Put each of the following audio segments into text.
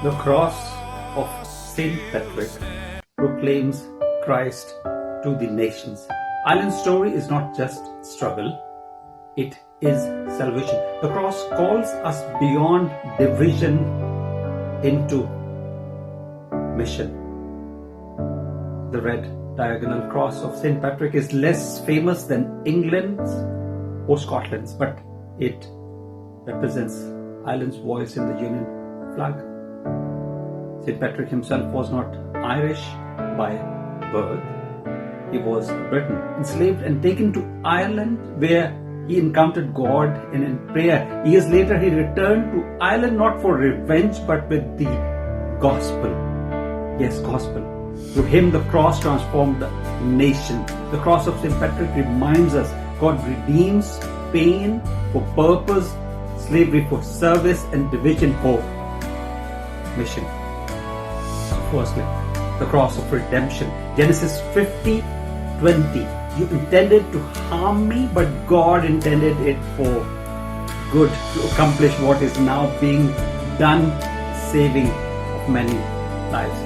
The cross of Saint Patrick proclaims Christ to the nations. Ireland's story is not just struggle, it is salvation. The cross calls us beyond division into mission. The red diagonal cross of Saint Patrick is less famous than England's or Scotland's, but it represents Ireland's voice in the Union flag. Saint Patrick himself was not Irish by birth. He was a Briton, enslaved and taken to Ireland, where he encountered God and in prayer. Years later, he returned to Ireland not for revenge, but with the gospel. Yes, gospel. Through him, the cross transformed the nation. The cross of St. Patrick reminds us God redeems pain for purpose, slavery for service, and division for mission. So firstly, the cross of redemption. Genesis 50:20. You intended to harm me, but God intended it for good, to accomplish what is now being done, saving of many lives.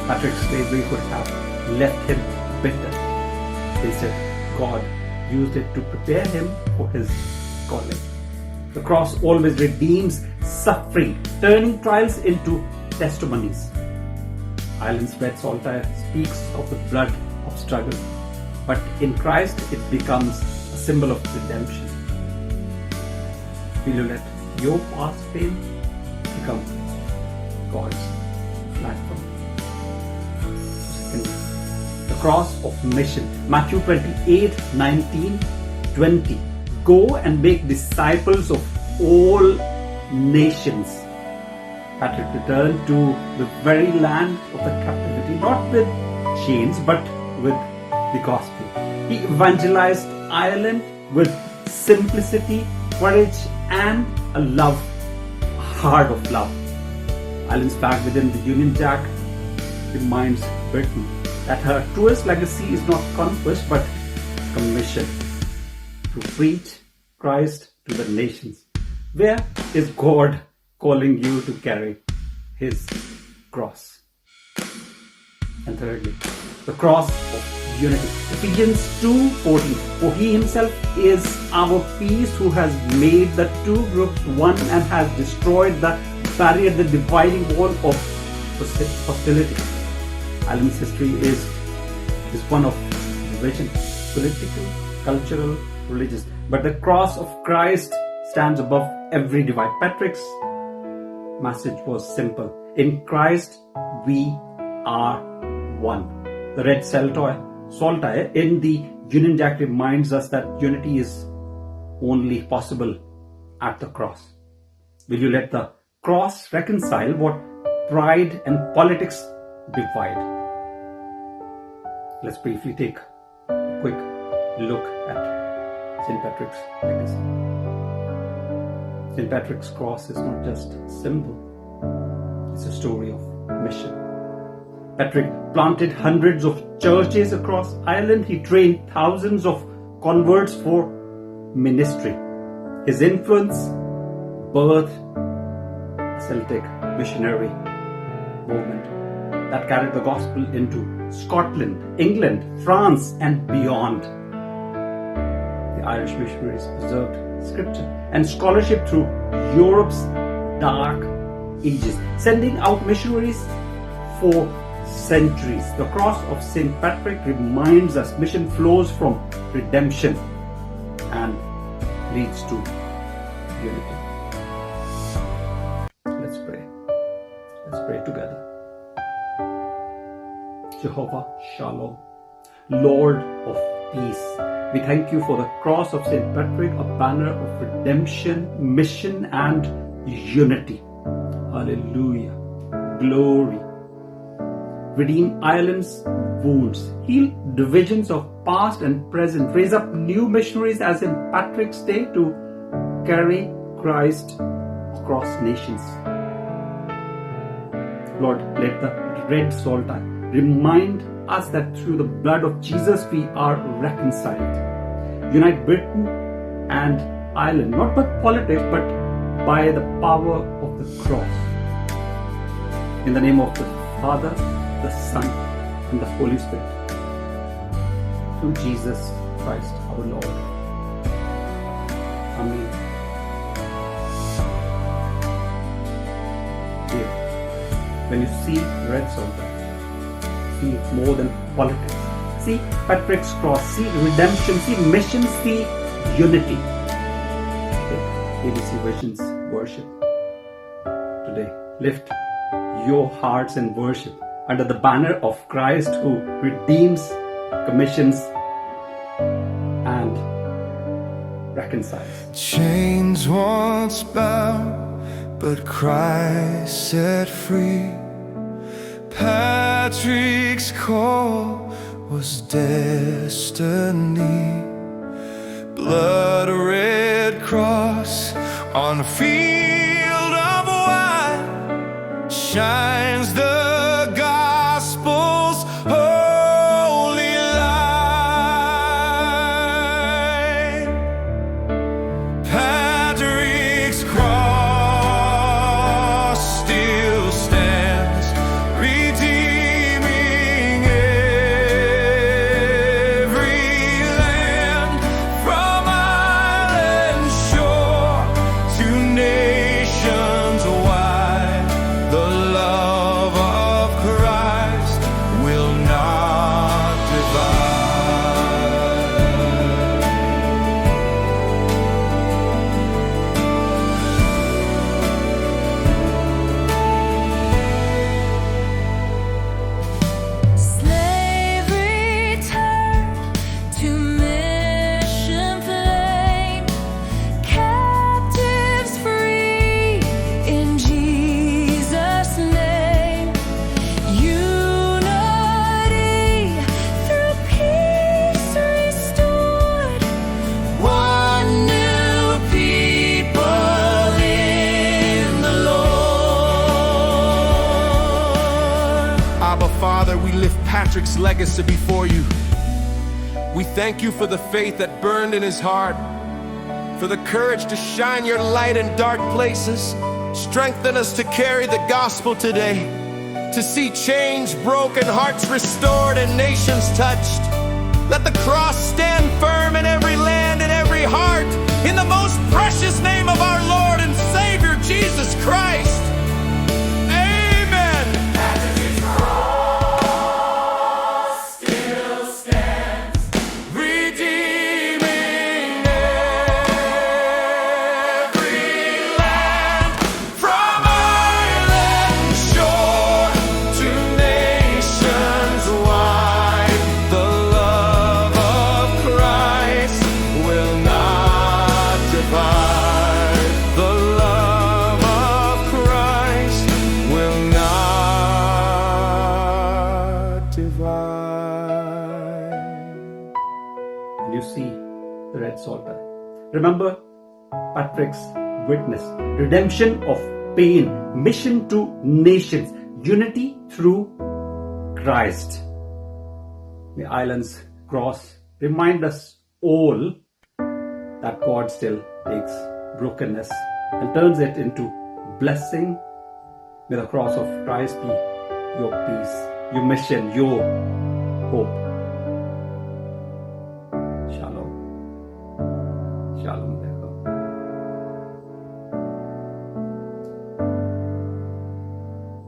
Patrick's slavery could have left him bitter. Instead, God used it to prepare him for his calling. The cross always redeems suffering, turning trials into testimonies. Ireland's red saltire speaks of the blood of struggle, but in Christ it becomes a symbol of redemption. Will you let your past pain become God's platform? Secondly, the cross of mission. Matthew 28:19-20. Go and make disciples of all nations. Patrick returned to the very land of the captivity, not with chains, but with the gospel. He evangelized Ireland with simplicity, courage, and a love, a heart of love. Ireland's flag within the Union Jack reminds Britain that her truest legacy is not conquest, but commission to preach Christ to the nations. Where is God calling you to carry his cross? And thirdly, the cross of unity. Ephesians 2:14. For he himself is our peace, who has made the two groups one and has destroyed the barrier, the dividing wall of hostility. Ireland's history is one of division, political, cultural, religious. But the cross of Christ stands above every divide. Patrick's message was simple. In Christ, we are one. The red saltire in the Union Jack reminds us that unity is only possible at the cross. Will you let the cross reconcile what pride and politics divide? Let's briefly take a quick look at St. Patrick's legacy. St. Patrick's cross is not just a symbol, it's a story of mission. Patrick planted hundreds of churches across Ireland. He trained thousands of converts for ministry. His influence birthed a Celtic missionary movement that carried the gospel into Scotland, England, France, and beyond. The Irish missionaries preserved scripture and scholarship through Europe's dark ages, sending out missionaries for centuries. The cross of St. Patrick reminds us mission flows from redemption and leads to unity. Let's pray. Let's pray together. Jehovah Shalom, Lord of peace, we thank you for the cross of St. Patrick, a banner of redemption, mission, and unity. Hallelujah. Glory. Redeem Ireland's wounds. Heal divisions of past and present. Raise up new missionaries as in Patrick's day to carry Christ across nations. Lord, let the red saltire remind us that through the blood of Jesus we are reconciled. Unite Britain and Ireland, not by politics but by the power of the cross. In the name of the Father, the Son, and the Holy Spirit. Through Jesus Christ our Lord. Amen. Here, when you see red saltire, see more than politics. See Patrick's cross, see redemption, see mission, see unity. ABC Visions worship. Today, lift your hearts in worship under the banner of Christ who redeems, commissions, and reconciles. Chains once bound, but Christ set free. Patrick's call was destiny. Blood red cross on a field of white shines the gospel's holy light. Patrick's cross still stands, redeeming every land from island shore to nations wide. The love of Christ will not divide. Slavery turned to mission flame, captives free in Jesus' name. Unity through peace restored, one new people in the Lord. Abba, Father, we lift Patrick's legacy before you. We thank you for the faith that burned in his heart, for the courage to shine your light in dark places. Strengthen us to carry the gospel today, to see chains broken, hearts restored, and nations touched. Let the cross stand firm in every land and every heart, in the most precious name of our Lord and Savior, Jesus Christ. Amen. Redeeming every land from island shore to nations wide. The love of Christ will not divide. The love of Christ will not divide. And you see the red saltire. Remember Patrick's witness, redemption of pain, mission to nations, unity through Christ. The island's cross remind us all that God still takes brokenness and turns it into blessing. May the cross of Christ be your peace, your mission, your hope.